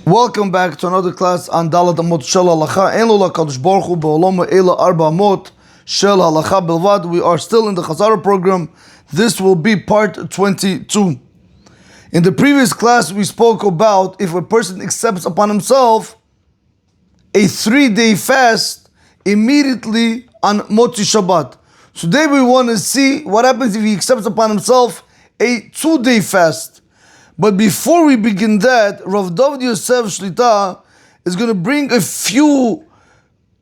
Welcome back to another class on Amot shel Halacha. En lo lakadosh baruch hu be'olamo ela arba Amot shel Halacha bilvad. We are still in the Chazara program. This will be part 22. In the previous class, we spoke about if a person accepts upon himself a 3-day fast immediately on Motzi Shabbat. Today we want to see what happens if he accepts upon himself a 2-day fast. But before we begin that, Rav David Yosef Shlita is going to bring a few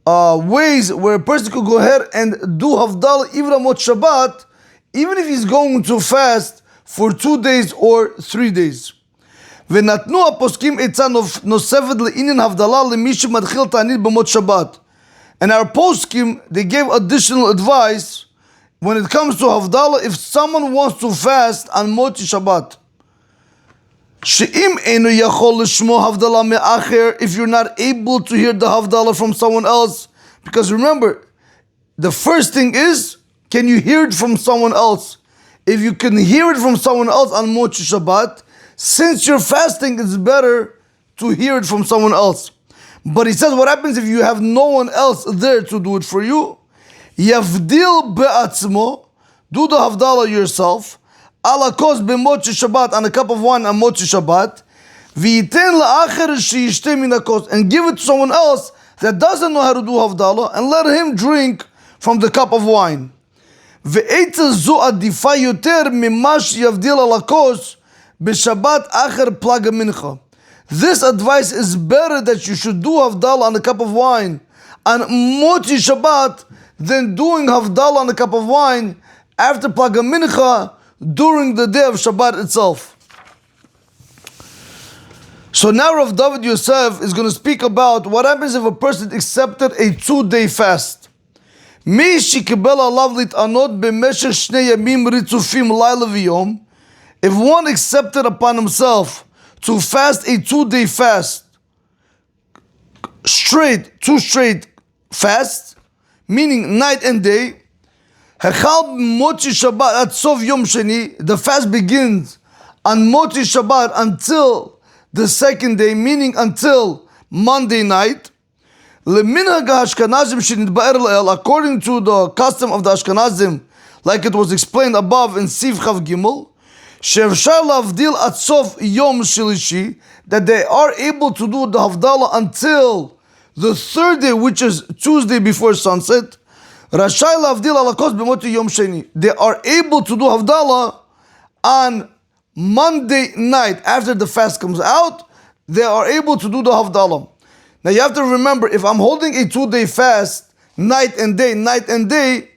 ways where a person could go ahead and do Havdalah even on Mot Shabbat, even if he's going to fast for 2 days or 3 days. ונתנו הפוסקים עצה נוספת לעניין הבדלה למי שמתחיל תענית במות שבת. And our poskim, they gave additional advice when it comes to Havdalah if someone wants to fast on Moti Shabbat. שאם אינו יכול לשמוע הבדלה מאחר, if you're not able to hear the Havdalah from someone else, because remember, the first thing is, can you hear it from someone else? If you can hear it from someone else on Moti Shabbat, since you're fasting, it's better to hear it from someone else. But he says, what happens if you have no one else there to do it for you? Yavdil be'atzmo, do the Havdalah yourself. Ala kos b'motzi Shabbat, on a cup of wine on Motzi Shabbat. V'yiten la'acher she'yishteh min hakos, and give it to someone else that doesn't know how to do Havdalah, and let him drink from the cup of wine. Ve'etza zu adifa yoter mimash yavdil ala kos b'Shabbat acher plaga mincha. This advice is better that you should do Havdalah on a cup of wine on Motzi Shabbat than doing Havdalah on a cup of wine after plaga mincha during the day of Shabbat itself. So now Rav David Yosef is going to speak about what happens if a person accepted a 2-day fast. Mi shikibel alav lit'anot b'meshech shnei yamim ritzufim layla v'yom. If one accepted upon himself to fast a 2-day fast, two straight fasts, meaning night and day, Hechal Motzi Shabbat at Sof Yom Sheni, the fast begins on Motzi Shabbat until the second day, meaning until Monday night. Leminhag Ashkenazim shenitba'er le'el, according to the custom of the Ashkenazim, like it was explained above in Siv Chav Gimel, she'efshar lavdil at Sof Yom Shlishi, that they are able to do the Havdalah until the third day, which is Tuesday before sunset. Rashai lavdil alakos b'moti yom sheni. They are able to do Havdalah on Monday night after the fast comes out. They are able to do the Havdalah. Now you have to remember, if I'm holding a 2-day fast, night and day,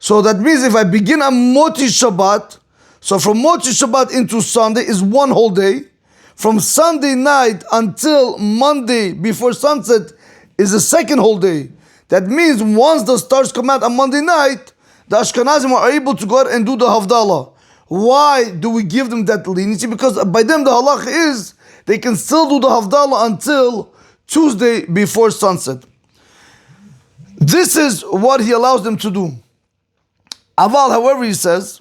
so that means if I begin on Moti Shabbat, so from Moti Shabbat into Sunday is one whole day. From Sunday night until Monday before sunset is the second whole day. That means once the stars come out on Monday night, the Ashkenazim are able to go out and do the Havdalah. Why do we give them that leniency? Because by them the halacha is they can still do the Havdalah until Tuesday before sunset. This is what he allows them to do. Aval, however, he says,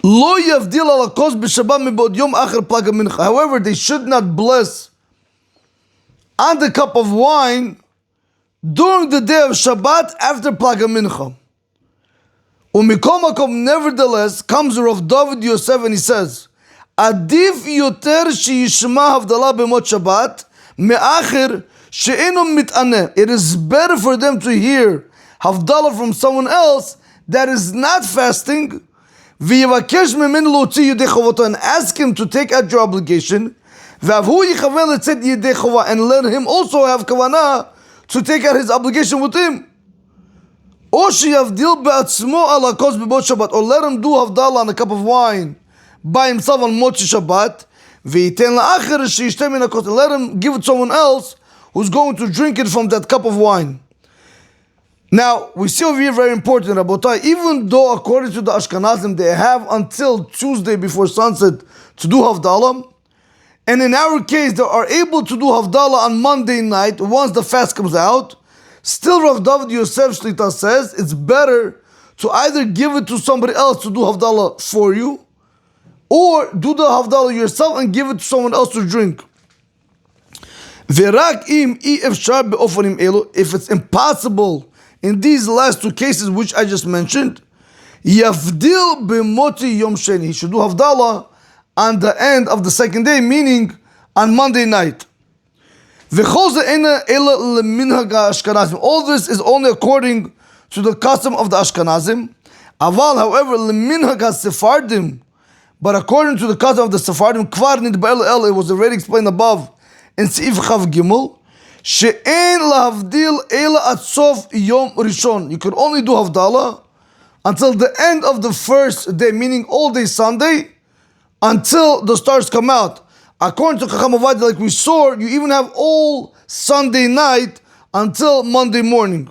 Lo yavdil ala kos b'Shabbat mibod yom acher plaga mincha. However, they should not bless on the cup of wine during the day of Shabbat after Plaga Mincha. Umikol makom, nevertheless, comes Rav David Yosef and he says, Adif yoter sheyishma havdalah b'mot Shabbat me'acher she'eno mit'aneh. It is better for them to hear Havdalah from someone else that is not fasting, v'yivakesh memen lotzi yedei chavoto, and ask him to take out your obligation, and let him also have kavanah to take out his obligation with him. Or let him do Havdalah on a cup of wine by himself on Motzi Shabbat. And let him give it to someone else who's going to drink it from that cup of wine. Now, we see over here very important, Rabotai, even though according to the Ashkenazim they have until Tuesday before sunset to do Havdalah, and in our case, they are able to do Havdalah on Monday night once the fast comes out. Still, Rav David Yosef Shlita says it's better to either give it to somebody else to do Havdalah for you, or do the Havdalah yourself and give it to someone else to drink. If it's impossible in these last two cases which I just mentioned, Yavdil b'moti yom sheni. He should do Havdalah on the end of the second day, meaning on Monday night. All this is only according to the custom of the Ashkenazim. Aval, however, Sephardim, but according to the custom of the Sephardim, it was already explained above in Seif Chav Gimel, she'en lahavdil ela at sof yom rishon. You could only do Havdalah until the end of the first day, meaning all day Sunday, until the stars come out. According to Chacham Ovadia, like we saw, you even have all Sunday night until Monday morning.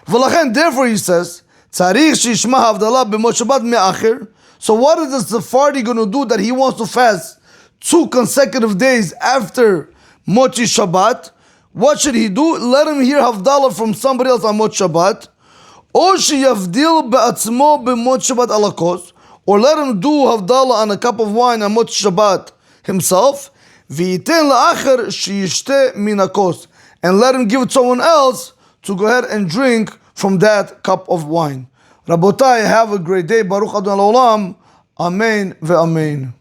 Therefore, he says, Tzarich shishma havdalah b'mot Shabbat me'acher. So what is the Sephardi going to do that he wants to fast 2 consecutive days after Mochi Shabbat? What should he do? Let him hear Havdalah from somebody else on Mot Shabbat. Or sheyavdil be'atzmo b'mot Shabbat alakos. Or let him do Havdalah on a cup of wine on Mot Shabbat himself. V'yiten la'acher sheyishteh min hakos. And let him give it to someone else to go ahead and drink from that cup of wine. Rabotai, have a great day. Baruch Adonai Olam. Amen ve'amen.